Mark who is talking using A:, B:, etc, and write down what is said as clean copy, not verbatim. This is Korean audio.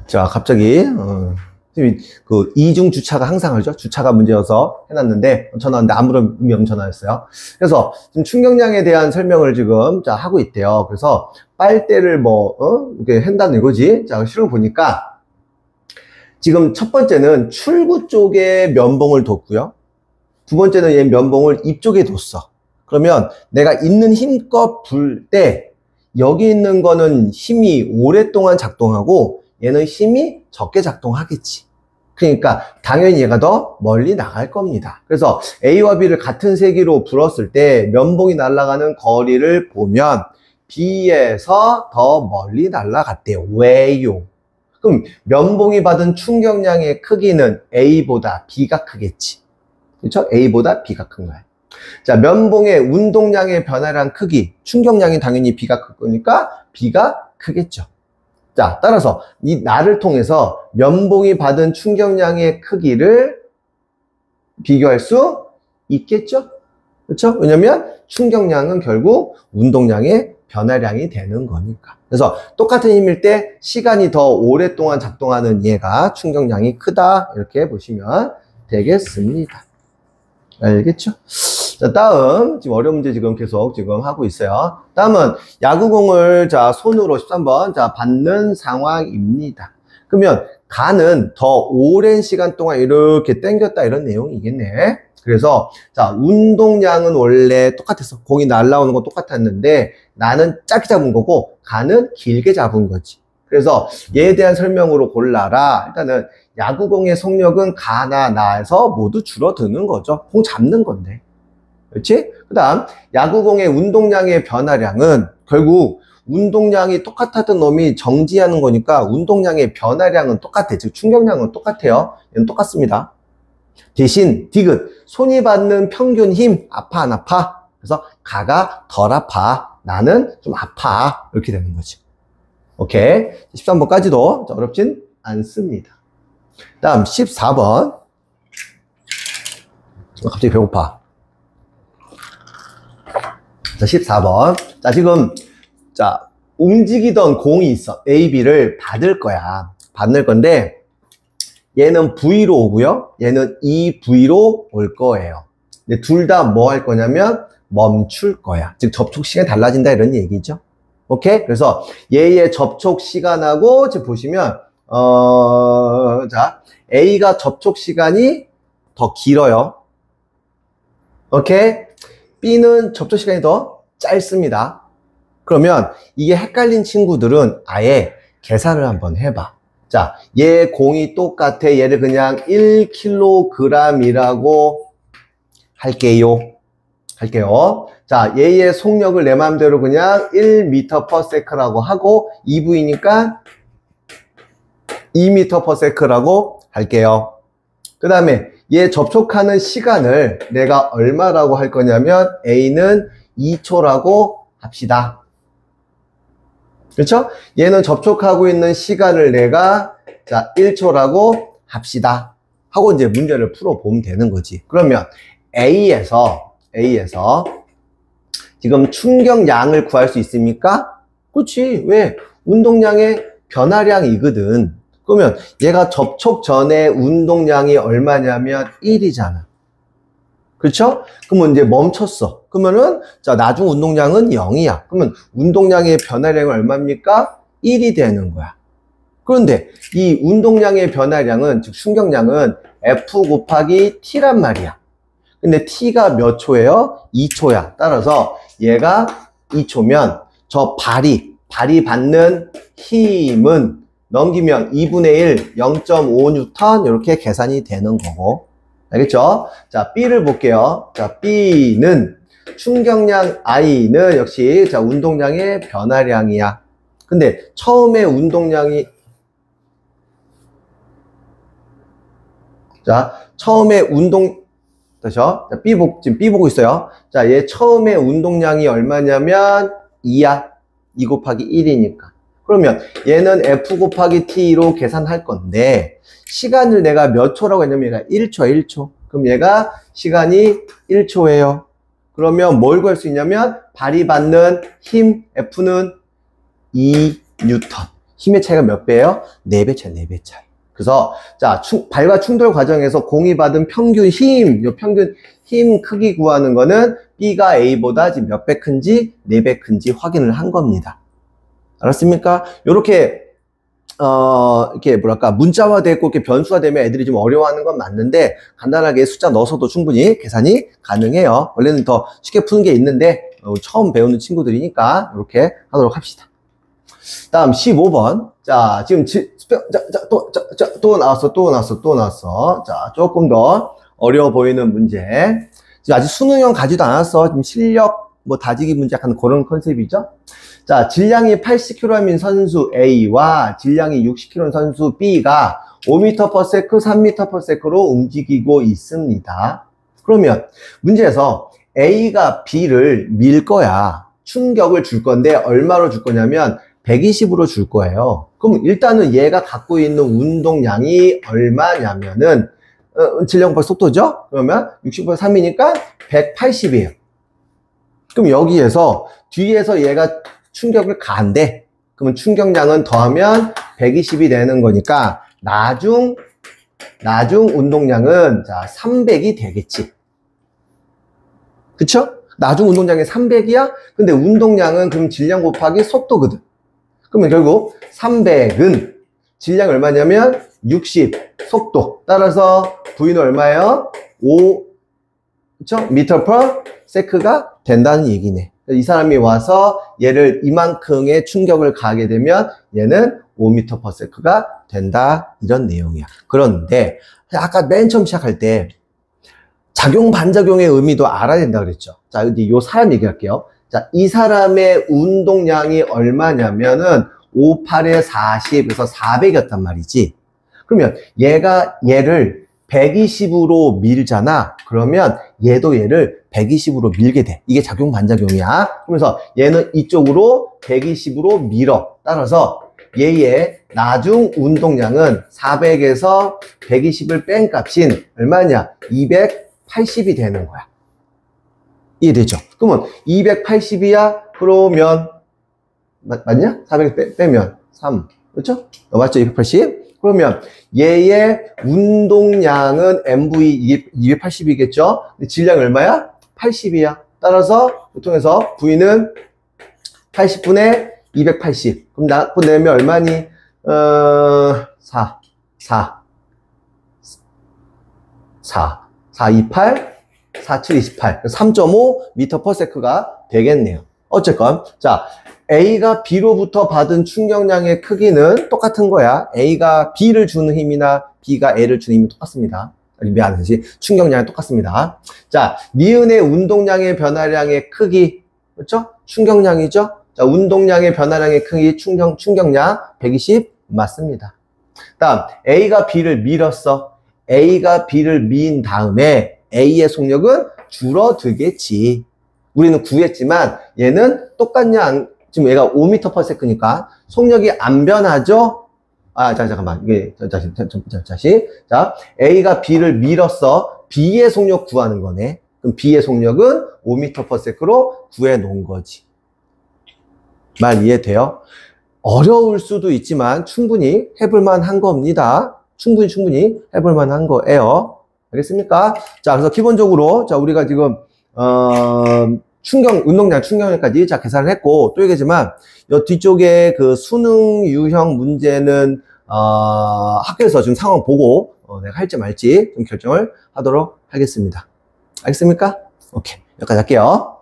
A: 자, 갑자기, 그 이중 주차가 항상 하죠. 주차가 문제여서 해놨는데, 전화 왔는데 아무런 의미 없는 전화였어요. 그래서 지금 충격량에 대한 설명을 지금 자 하고 있대요. 그래서 빨대를 이렇게 한다는 이거지. 자, 실을 보니까 지금 첫 번째는 출구 쪽에 면봉을 뒀고요. 두 번째는 얘 면봉을 입 쪽에 뒀어. 그러면 내가 있는 힘껏 불 때 여기 있는 거는 힘이 오랫동안 작동하고 얘는 힘이 적게 작동하겠지. 그러니까 당연히 얘가 더 멀리 나갈 겁니다. 그래서 A와 B를 같은 세기로 불었을 때 면봉이 날아가는 거리를 보면 B에서 더 멀리 날아갔대요. 왜요? 그럼 면봉이 받은 충격량의 크기는 A보다 B가 크겠지. 그렇죠? A보다 B가 큰 거야. 자, 면봉의 운동량의 변화량 크기, 충격량이 당연히 B가 클 거니까 B가 크겠죠. 자, 따라서 이 나를 통해서 면봉이 받은 충격량의 크기를 비교할 수 있겠죠? 그렇죠? 왜냐면 충격량은 결국 운동량의 변화량이 되는 거니까. 그래서 똑같은 힘일 때 시간이 더 오랫동안 작동하는 얘가 충격량이 크다. 이렇게 보시면 되겠습니다. 알겠죠? 자, 다음, 지금 어려운 문제 지금 계속 지금 하고 있어요. 다음은 야구공을 자, 손으로 13번, 자, 받는 상황입니다. 그러면 가는 더 오랜 시간 동안 이렇게 당겼다 이런 내용이겠네. 그래서, 자, 운동량은 원래 똑같았어. 공이 날라오는 건 똑같았는데, 나는 짧게 잡은 거고, 가는 길게 잡은 거지. 그래서 얘에 대한 설명으로 골라라. 일단은 야구공의 속력은 가나 나에서 모두 줄어드는 거죠. 공 잡는 건데. 그렇지? 그 다음 야구공의 운동량의 변화량은 결국 운동량이 똑같았던 놈이 정지하는 거니까 운동량의 변화량은 똑같아. 즉 충격량은 똑같아요. 얘는 똑같습니다. 대신 디귿 손이 받는 평균 힘 아파 안 아파? 그래서 가가 덜 아파. 나는 좀 아파. 이렇게 되는 거지. 오케이. 13번까지도 어렵진 않습니다. 다음 14번. 갑자기 배고파. 자, 14번. 자, 지금, 자, 움직이던 공이 있어. A, B를 받을 거야. 받을 건데, 얘는 V로 오고요. 얘는 EV로 올 거예요. 근데 둘 다 뭐 할 거냐면, 멈출 거야. 즉, 접촉 시간이 달라진다 이런 얘기죠. 오케이? 그래서 얘의 접촉 시간하고, 지금 보시면, 자, A가 접촉 시간이 더 길어요. 오케이? B는 접촉 시간이 더 짧습니다. 그러면 이게 헷갈린 친구들은 아예 계산을 한번 해봐. 자, 얘 공이 똑같아. 얘를 그냥 1kg이라고 할게요. 자, 얘의 속력을 내 마음대로 그냥 1m/s라고 하고 EV니까 2m/s라고 할게요. 그 다음에 얘 접촉하는 시간을 내가 얼마라고 할 거냐면 A는 2초라고 합시다. 그렇죠? 얘는 접촉하고 있는 시간을 내가 자 1초라고 합시다. 하고 이제 문제를 풀어보면 되는 거지. 그러면 A에서 지금 충격량을 구할 수 있습니까? 그렇지. 왜? 운동량의 변화량이거든. 그러면 얘가 접촉 전에 운동량이 얼마냐면 1이잖아. 그렇죠? 그러면 이제 멈췄어. 그러면은 자 나중 운동량은 0이야. 그러면 운동량의 변화량은 얼마입니까? 1이 되는 거야. 그런데 이 운동량의 변화량은 즉 충격량은 F 곱하기 T란 말이야. 근데 T가 몇 초예요? 2초야. 따라서 얘가 2초면 저 발이 받는 힘은 넘기면 2분의 1, 0.5N 이렇게 계산이 되는 거고. 알겠죠? 자, B를 볼게요. 자, B는 충격량 I는 역시 자, 운동량의 변화량이야. 근데 처음에 운동량이 그렇죠? 자, 지금 B 보고 있어요. 자, 얘 처음에 운동량이 얼마냐면 2야. 2 곱하기 1이니까. 그러면 얘는 F 곱하기 T로 계산할 건데 시간을 내가 몇 초라고 했냐면 얘가 1초. 그럼 얘가 시간이 1초예요. 그러면 뭘 구할 수 있냐면 발이 받는 힘 F는 2N. 힘의 차이가 몇 배예요? 4배 차이, 4배 차이. 그래서 자, 발과 충돌 과정에서 공이 받은 평균 힘, 요 평균 힘 크기 구하는 거는 B가 A보다 지금 몇 배 큰지, 4배 큰지 확인을 한 겁니다. 알았습니까? 요렇게 이렇게 뭐랄까 문자화되고 이렇게 변수가 되면 애들이 좀 어려워하는 건 맞는데 간단하게 숫자 넣어서도 충분히 계산이 가능해요. 원래는 더 쉽게 푸는 게 있는데 처음 배우는 친구들이니까 이렇게 하도록 합시다. 다음 15번. 자, 지금 또 나왔어. 자, 조금 더 어려워 보이는 문제. 지금 아직 수능형 가지도 않았어. 지금 실력 뭐 다지기 문제 약간 그런 컨셉이죠. 자, 질량이 80kg인 선수 A와 질량이 60kg인 선수 B가 5m/s, 3m/s로 움직이고 있습니다. 그러면 문제에서 A가 B를 밀 거야. 충격을 줄 건데 얼마로 줄 거냐면 120으로 줄 거예요. 그럼 일단은 얘가 갖고 있는 운동량이 얼마냐면은 질량 곱하기 속도죠? 그러면 60분의 3이니까 180이에요. 그럼 여기에서 뒤에서 얘가 충격을 가한대. 그러면 충격량은 더하면 120이 되는 거니까 나중 운동량은 자 300이 되겠지. 그쵸? 나중 운동량이 300이야? 근데 운동량은 그럼 질량 곱하기 속도거든. 그러면 결국 300은 질량이 얼마냐면 60 속도. 따라서 V는 얼마예요? 5 그쵸? m/s가 된다는 얘기네. 이 사람이 와서 얘를 이만큼의 충격을 가하게 되면 얘는 5m/s가 된다. 이런 내용이야. 그런데 아까 맨 처음 시작할 때 작용 반작용의 의미도 알아야 된다 그랬죠. 자, 이제 요 사람 얘기할게요. 자, 이 사람의 운동량이 얼마냐면은 5, 8에 40, 그래서 400이었단 말이지. 그러면 얘를 120으로 밀잖아. 그러면 얘도 얘를 120으로 밀게 돼. 이게 작용 반작용이야. 그러면서 얘는 이쪽으로 120으로 밀어. 따라서 얘의 나중 운동량은 400에서 120을 뺀 값인 얼마냐? 280이 되는 거야. 이해되죠? 그러면 280이야? 그러면 맞냐? 400 빼면 3. 그렇죠? 맞죠? 280. 그러면 얘의 운동량은 MV 280이겠죠? 근데 질량이 얼마야? 80이야. 따라서 보통에서 V는 80분의 280. 그럼 내면 얼마니? 4, 28, 47, 28. 3.5m/s가 되겠네요. 어쨌건, 자, A가 B로부터 받은 충격량의 크기는 똑같은 거야. A가 B를 주는 힘이나 B가 A를 주는 힘이 똑같습니다. 미안하지. 충격량이 똑같습니다. 자, 니은의 운동량의 변화량의 크기. 그렇죠? 충격량이죠? 자, 운동량의 변화량의 크기, 충격량 120 맞습니다. 다음, A가 B를 밀었어. A가 B를 민 다음에 A의 속력은 줄어들겠지. 우리는 구했지만 얘는 똑같냐, 지금 얘가 5m/s니까 속력이 안 변하죠? 잠깐만. 이게, 다시. 자, A가 B를 밀었어. B의 속력 구하는 거네. 그럼 B의 속력은 5m/s로 구해 놓은 거지. 말 이해돼요? 어려울 수도 있지만 충분히 해볼만 한 겁니다. 충분히 해볼만 한 거예요. 알겠습니까? 자, 그래서 기본적으로, 자, 우리가 지금, 운동량 충격량까지 자, 계산을 했고, 또 얘기하지만, 이 뒤쪽에 그 수능 유형 문제는, 학교에서 지금 상황 보고, 내가 할지 말지 좀 결정을 하도록 하겠습니다. 알겠습니까? 오케이. 여기까지 할게요.